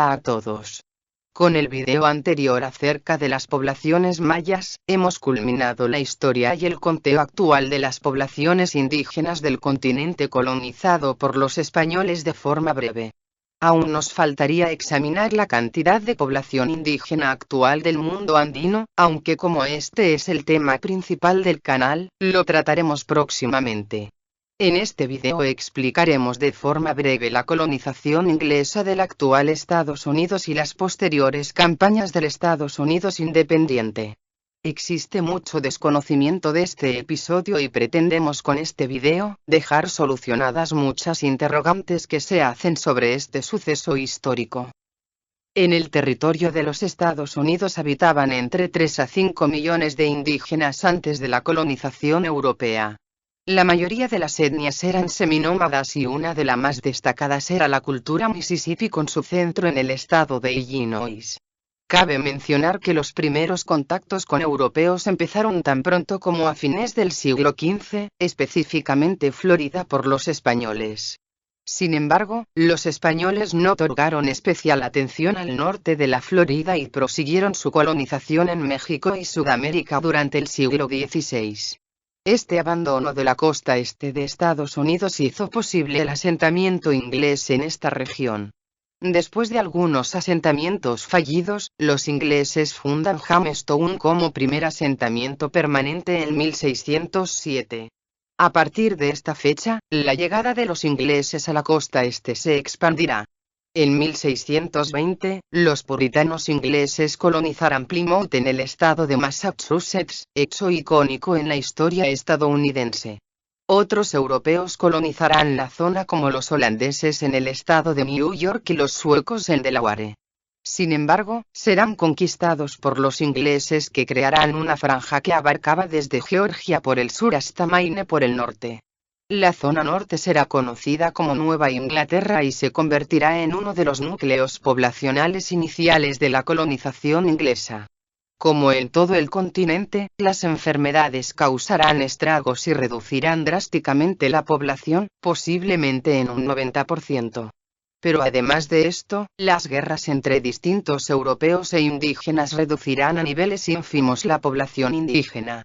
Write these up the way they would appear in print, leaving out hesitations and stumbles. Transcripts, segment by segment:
a todos. Con el video anterior acerca de las poblaciones mayas, hemos culminado la historia y el conteo actual de las poblaciones indígenas del continente colonizado por los españoles de forma breve. Aún nos faltaría examinar la cantidad de población indígena actual del mundo andino, aunque como este es el tema principal del canal, lo trataremos próximamente. En este video explicaremos de forma breve la colonización inglesa del actual Estados Unidos y las posteriores campañas del Estados Unidos independiente. Existe mucho desconocimiento de este episodio y pretendemos con este video dejar solucionadas muchas interrogantes que se hacen sobre este suceso histórico. En el territorio de los Estados Unidos habitaban entre 3 a 5 millones de indígenas antes de la colonización europea. La mayoría de las etnias eran seminómadas y una de las más destacadas era la cultura Mississippi con su centro en el estado de Illinois. Cabe mencionar que los primeros contactos con europeos empezaron tan pronto como a fines del siglo XV, específicamente Florida por los españoles. Sin embargo, los españoles no otorgaron especial atención al norte de la Florida y prosiguieron su colonización en México y Sudamérica durante el siglo XVI. Este abandono de la costa este de Estados Unidos hizo posible el asentamiento inglés en esta región. Después de algunos asentamientos fallidos, los ingleses fundan Jamestown como primer asentamiento permanente en 1607. A partir de esta fecha, la llegada de los ingleses a la costa este se expandirá. En 1620, los puritanos ingleses colonizarán Plymouth en el estado de Massachusetts, hecho icónico en la historia estadounidense. Otros europeos colonizarán la zona como los holandeses en el estado de New York y los suecos en Delaware. Sin embargo, serán conquistados por los ingleses que crearán una franja que abarcaba desde Georgia por el sur hasta Maine por el norte. La zona norte será conocida como Nueva Inglaterra y se convertirá en uno de los núcleos poblacionales iniciales de la colonización inglesa. Como en todo el continente, las enfermedades causarán estragos y reducirán drásticamente la población, posiblemente en un 90%. Pero además de esto, las guerras entre distintos europeos e indígenas reducirán a niveles ínfimos la población indígena.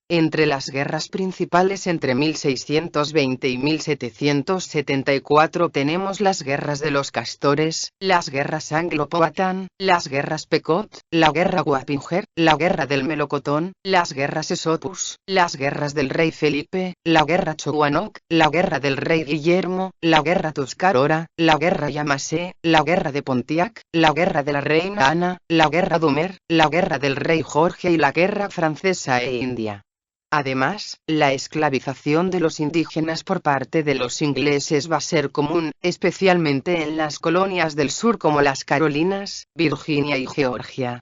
Entre las guerras principales entre 1620 y 1774 tenemos las guerras de los castores, las guerras anglo-powhatan, las guerras Pequot, la guerra Wappinger, la guerra del melocotón, las guerras Esopus, las guerras del rey Felipe, la guerra Chowanok, la guerra del rey Guillermo, la guerra Tuscarora, la guerra Yamasee, la guerra de Pontiac, la guerra de la reina Ana, la guerra Dumer, la guerra del rey Jorge y la guerra francesa e india. Además, la esclavización de los indígenas por parte de los ingleses va a ser común, especialmente en las colonias del sur como las Carolinas, Virginia y Georgia.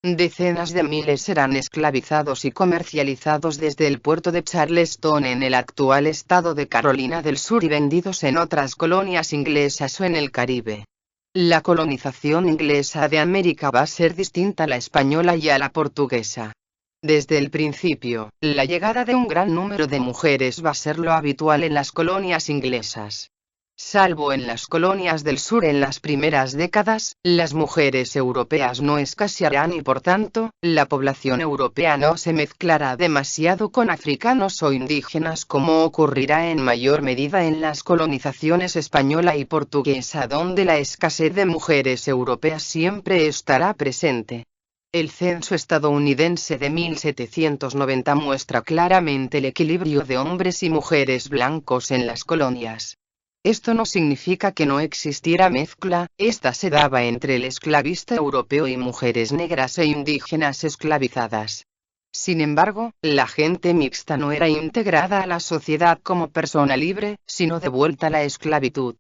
Decenas de miles serán esclavizados y comercializados desde el puerto de Charleston en el actual estado de Carolina del Sur y vendidos en otras colonias inglesas o en el Caribe. La colonización inglesa de América va a ser distinta a la española y a la portuguesa. Desde el principio, la llegada de un gran número de mujeres va a ser lo habitual en las colonias inglesas. Salvo en las colonias del sur en las primeras décadas, las mujeres europeas no escasearán y por tanto, la población europea no se mezclará demasiado con africanos o indígenas como ocurrirá en mayor medida en las colonizaciones española y portuguesa donde la escasez de mujeres europeas siempre estará presente. El censo estadounidense de 1790 muestra claramente el equilibrio de hombres y mujeres blancos en las colonias. Esto no significa que no existiera mezcla, esta se daba entre el esclavista europeo y mujeres negras e indígenas esclavizadas. Sin embargo, la gente mixta no era integrada a la sociedad como persona libre, sino de vuelta a la esclavitud.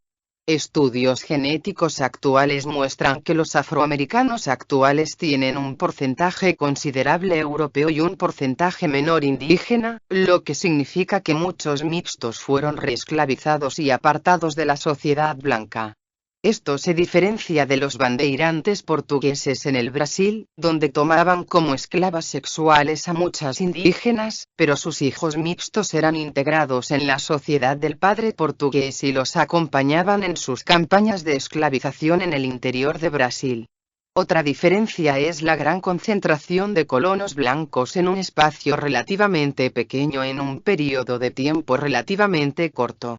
Estudios genéticos actuales muestran que los afroamericanos actuales tienen un porcentaje considerable europeo y un porcentaje menor indígena, lo que significa que muchos mixtos fueron reesclavizados y apartados de la sociedad blanca. Esto se diferencia de los bandeirantes portugueses en el Brasil, donde tomaban como esclavas sexuales a muchas indígenas, pero sus hijos mixtos eran integrados en la sociedad del padre portugués y los acompañaban en sus campañas de esclavización en el interior de Brasil. Otra diferencia es la gran concentración de colonos blancos en un espacio relativamente pequeño en un periodo de tiempo relativamente corto.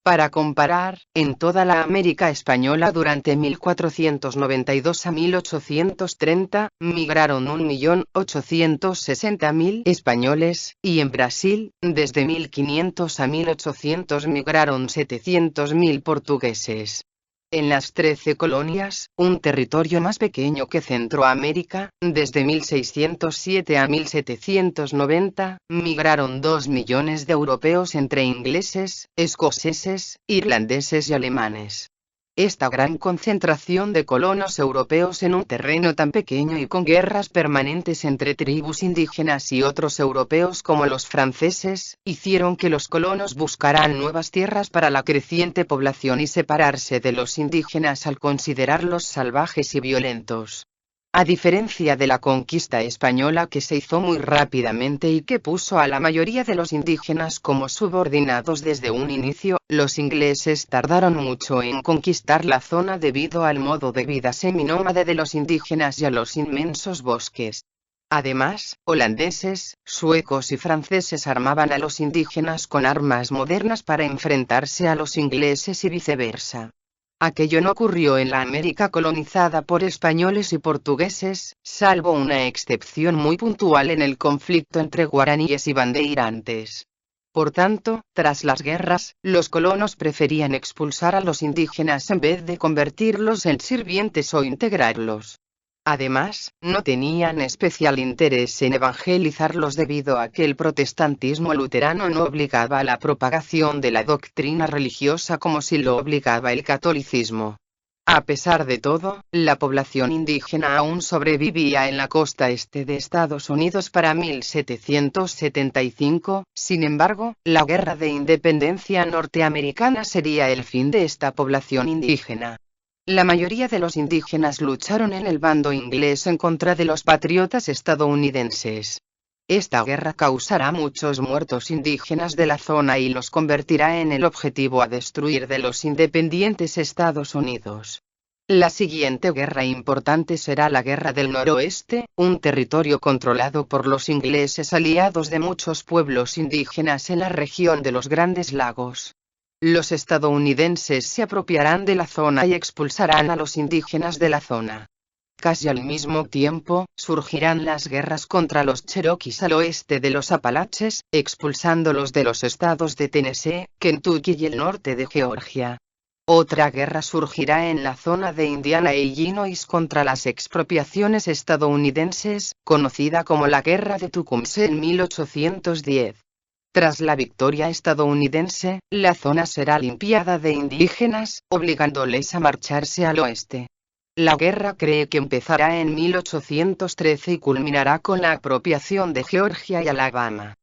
Para comparar, en toda la América española durante 1492 a 1830, migraron 1.860.000 españoles, y en Brasil, desde 1500 a 1800 migraron 700.000 portugueses. En las 13 colonias, un territorio más pequeño que Centroamérica, desde 1607 a 1790, migraron 2 millones de europeos entre ingleses, escoceses, irlandeses y alemanes. Esta gran concentración de colonos europeos en un terreno tan pequeño y con guerras permanentes entre tribus indígenas y otros europeos como los franceses, hicieron que los colonos buscaran nuevas tierras para la creciente población y separarse de los indígenas al considerarlos salvajes y violentos. A diferencia de la conquista española que se hizo muy rápidamente y que puso a la mayoría de los indígenas como subordinados desde un inicio, los ingleses tardaron mucho en conquistar la zona debido al modo de vida seminómade de los indígenas y a los inmensos bosques. Además, holandeses, suecos y franceses armaban a los indígenas con armas modernas para enfrentarse a los ingleses y viceversa. Aquello no ocurrió en la América colonizada por españoles y portugueses, salvo una excepción muy puntual en el conflicto entre guaraníes y bandeirantes. Por tanto, tras las guerras, los colonos preferían expulsar a los indígenas en vez de convertirlos en sirvientes o integrarlos. Además, no tenían especial interés en evangelizarlos debido a que el protestantismo luterano no obligaba a la propagación de la doctrina religiosa como si lo obligaba el catolicismo. A pesar de todo, la población indígena aún sobrevivía en la costa este de Estados Unidos para 1775, sin embargo, la Guerra de Independencia norteamericana sería el fin de esta población indígena. La mayoría de los indígenas lucharon en el bando inglés en contra de los patriotas estadounidenses. Esta guerra causará muchos muertos indígenas de la zona y los convertirá en el objetivo a destruir de los independientes Estados Unidos. La siguiente guerra importante será la Guerra del Noroeste, un territorio controlado por los ingleses aliados de muchos pueblos indígenas en la región de los Grandes Lagos. Los estadounidenses se apropiarán de la zona y expulsarán a los indígenas de la zona. Casi al mismo tiempo, surgirán las guerras contra los cherokees al oeste de los Apalaches, expulsándolos de los estados de Tennessee, Kentucky y el norte de Georgia. Otra guerra surgirá en la zona de Indiana e Illinois contra las expropiaciones estadounidenses, conocida como la Guerra de Tecumseh en 1810. Tras la victoria estadounidense, la zona será limpiada de indígenas, obligándoles a marcharse al oeste. La guerra cree que empezará en 1813 y culminará con la apropiación de Georgia y Alabama.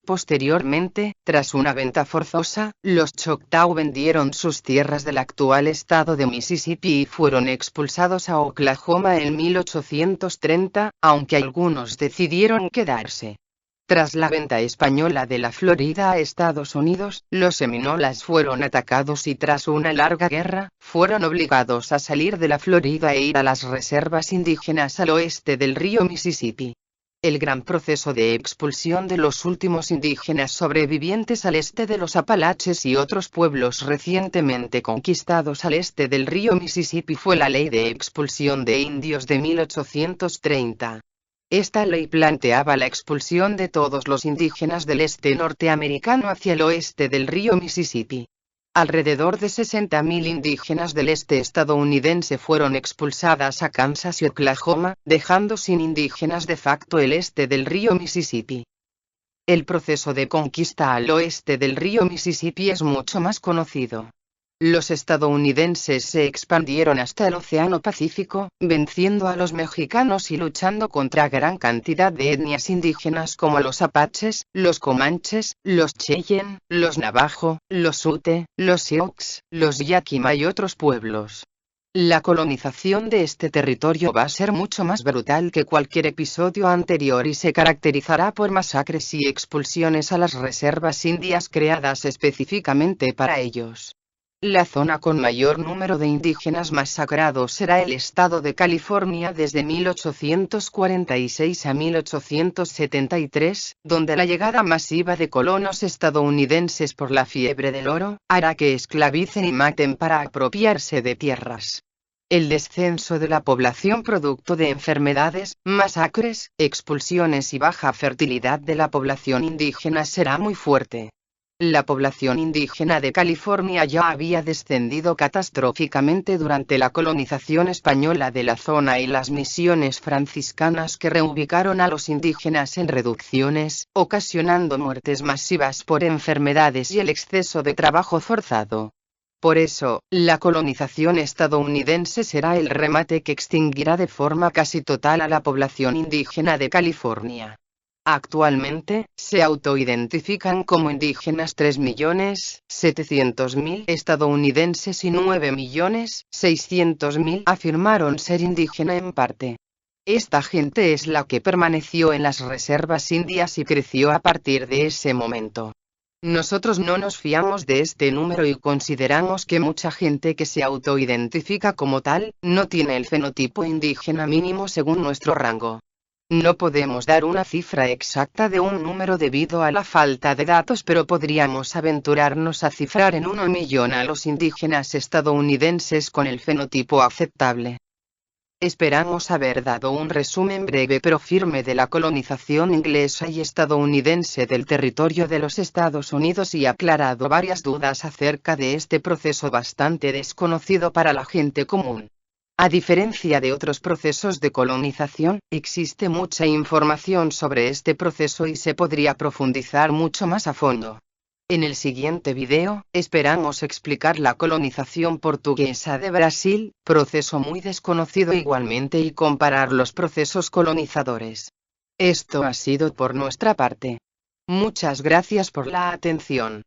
Posteriormente, tras una venta forzosa, los Choctaw vendieron sus tierras del actual estado de Mississippi y fueron expulsados a Oklahoma en 1830, aunque algunos decidieron quedarse. Tras la venta española de la Florida a Estados Unidos, los seminolas fueron atacados y tras una larga guerra, fueron obligados a salir de la Florida e ir a las reservas indígenas al oeste del río Mississippi. El gran proceso de expulsión de los últimos indígenas sobrevivientes al este de los Apalaches y otros pueblos recientemente conquistados al este del río Mississippi fue la Ley de Expulsión de Indios de 1830. Esta ley planteaba la expulsión de todos los indígenas del este norteamericano hacia el oeste del río Mississippi. Alrededor de 60.000 indígenas del este estadounidense fueron expulsadas a Kansas y Oklahoma, dejando sin indígenas de facto el este del río Mississippi. El proceso de conquista al oeste del río Mississippi es mucho más conocido. Los estadounidenses se expandieron hasta el Océano Pacífico, venciendo a los mexicanos y luchando contra gran cantidad de etnias indígenas como los apaches, los comanches, los cheyenne, los navajo, los ute, los sioux, los yakima y otros pueblos. La colonización de este territorio va a ser mucho más brutal que cualquier episodio anterior y se caracterizará por masacres y expulsiones a las reservas indias creadas específicamente para ellos. La zona con mayor número de indígenas masacrados será el estado de California desde 1846 a 1873, donde la llegada masiva de colonos estadounidenses por la fiebre del oro hará que esclavicen y maten para apropiarse de tierras. El descenso de la población producto de enfermedades, masacres, expulsiones y baja fertilidad de la población indígena será muy fuerte. La población indígena de California ya había descendido catastróficamente durante la colonización española de la zona y las misiones franciscanas que reubicaron a los indígenas en reducciones, ocasionando muertes masivas por enfermedades y el exceso de trabajo forzado. Por eso, la colonización estadounidense será el remate que extinguirá de forma casi total a la población indígena de California. Actualmente, se autoidentifican como indígenas 3.700.000 estadounidenses y 9.600.000 afirmaron ser indígena en parte. Esta gente es la que permaneció en las reservas indias y creció a partir de ese momento. Nosotros no nos fiamos de este número y consideramos que mucha gente que se autoidentifica como tal, no tiene el fenotipo indígena mínimo según nuestro rango. No podemos dar una cifra exacta de un número debido a la falta de datos, pero podríamos aventurarnos a cifrar en 1 millón a los indígenas estadounidenses con el fenotipo aceptable. Esperamos haber dado un resumen breve pero firme de la colonización inglesa y estadounidense del territorio de los Estados Unidos y aclarado varias dudas acerca de este proceso bastante desconocido para la gente común. A diferencia de otros procesos de colonización, existe mucha información sobre este proceso y se podría profundizar mucho más a fondo. En el siguiente video, esperamos explicar la colonización portuguesa de Brasil, proceso muy desconocido igualmente, y comparar los procesos colonizadores. Esto ha sido por nuestra parte. Muchas gracias por la atención.